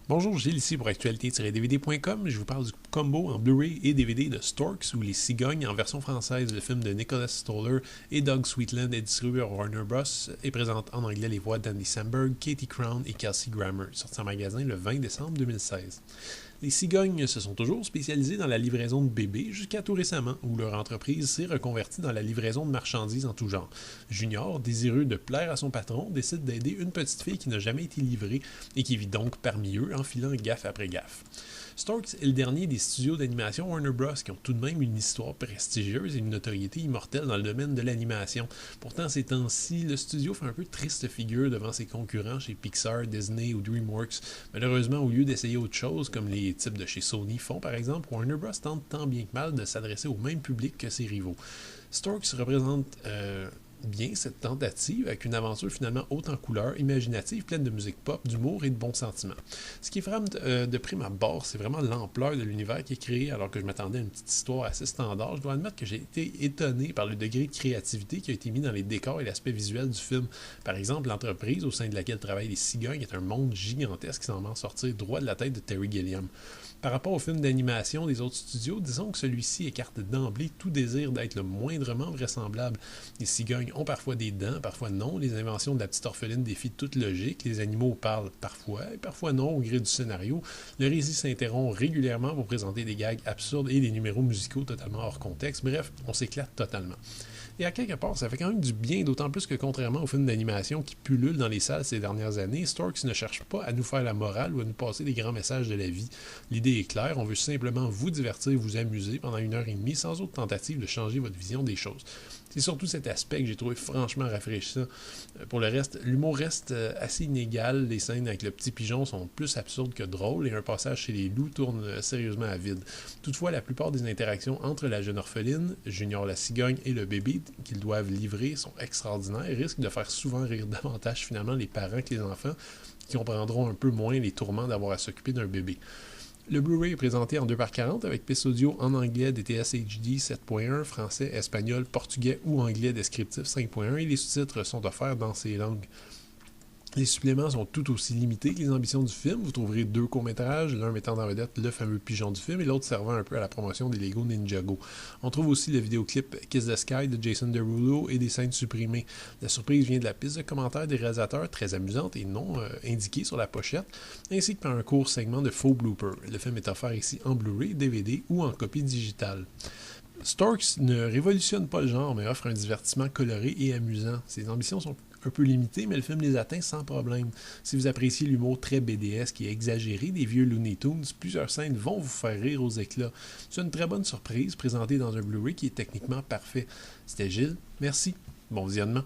Bonjour, Gilles ici pour actualité-dvd.com. Je vous parle du combo en Blu-ray et DVD de Storks ou Les Cigognes en version française. Le film de Nicholas Stoller et Doug Sweetland est distribué par Warner Bros. Et présente en anglais les voix d'Andy Samberg, Katie Crown et Kelsey Grammer, sorti en magasin le 20 décembre 2016. Les Cigognes se sont toujours spécialisés dans la livraison de bébés jusqu'à tout récemment, où leur entreprise s'est reconvertie dans la livraison de marchandises en tout genre. Junior, désireux de plaire à son patron, décide d'aider une petite fille qui n'a jamais été livrée et qui vit donc parmi eux en filant gaffe après gaffe. Storks est le dernier des studios d'animation Warner Bros. Qui ont tout de même une histoire prestigieuse et une notoriété immortelle dans le domaine de l'animation. Pourtant, ces temps-ci, le studio fait un peu triste figure devant ses concurrents chez Pixar, Disney ou DreamWorks. Malheureusement, au lieu d'essayer autre chose, comme les types de chez Sony font par exemple, Warner Bros. Tente tant bien que mal de s'adresser au même public que ses rivaux. Storks représente bien cette tentative avec une aventure finalement haute en couleurs, imaginative, pleine de musique pop, d'humour et de bons sentiments. Ce qui frappe de prime abord, c'est vraiment l'ampleur de l'univers qui est créé alors que je m'attendais à une petite histoire assez standard. Je dois admettre que j'ai été étonné par le degré de créativité qui a été mis dans les décors et l'aspect visuel du film. Par exemple, l'entreprise au sein de laquelle travaillent les Cigognes est un monde gigantesque qui semble sortir droit de la tête de Terry Gilliam. Par rapport au film d'animation des autres studios, disons que celui-ci écarte d'emblée tout désir d'être le moindrement vraisemblable. Les cigognes ont parfois des dents, parfois non, les inventions de la petite orpheline défient toute logique, les animaux parlent parfois, et parfois non au gré du scénario. Le récit s'interrompt régulièrement pour présenter des gags absurdes et des numéros musicaux totalement hors contexte. Bref, on s'éclate totalement. Et à quelque part, ça fait quand même du bien, d'autant plus que contrairement aux films d'animation qui pullulent dans les salles ces dernières années, Storks ne cherche pas à nous faire la morale ou à nous passer des grands messages de la vie. L'idée est claire, on veut simplement vous divertir, vous amuser pendant 1 heure et demie sans autre tentative de changer votre vision des choses. C'est surtout cet aspect que j'ai trouvé franchement rafraîchissant. Pour le reste, l'humour reste assez inégal, les scènes avec le petit pigeon sont plus absurdes que drôles et un passage chez les loups tourne sérieusement à vide. Toutefois, la plupart des interactions entre la jeune orpheline, Junior la cigogne et le bébé qu'ils doivent livrer sont extraordinaires et risquent de faire souvent rire davantage finalement les parents que les enfants qui comprendront un peu moins les tourments d'avoir à s'occuper d'un bébé. Le Blu-ray est présenté en 2x40 avec piste audio en anglais DTS HD 7.1, français, espagnol, portugais ou anglais descriptif 5.1 et les sous-titres sont offerts dans ces langues. Les suppléments sont tout aussi limités que les ambitions du film. Vous trouverez 2 courts-métrages, l'un mettant en vedette le fameux pigeon du film et l'autre servant un peu à la promotion des Lego Ninjago. On trouve aussi le vidéoclip Kiss the Sky de Jason Derulo et des scènes supprimées. La surprise vient de la piste de commentaires des réalisateurs, très amusante et non indiquée sur la pochette, ainsi que par un court segment de faux blooper. Le film est offert ici en Blu-ray, DVD ou en copie digitale. Storks ne révolutionne pas le genre, mais offre un divertissement coloré et amusant. Ses ambitions sont un peu limitées, mais le film les atteint sans problème. Si vous appréciez l'humour très BDesque et exagéré des vieux Looney Tunes, plusieurs scènes vont vous faire rire aux éclats. C'est une très bonne surprise présentée dans un Blu-ray qui est techniquement parfait. C'était Gilles, merci, bon visionnement.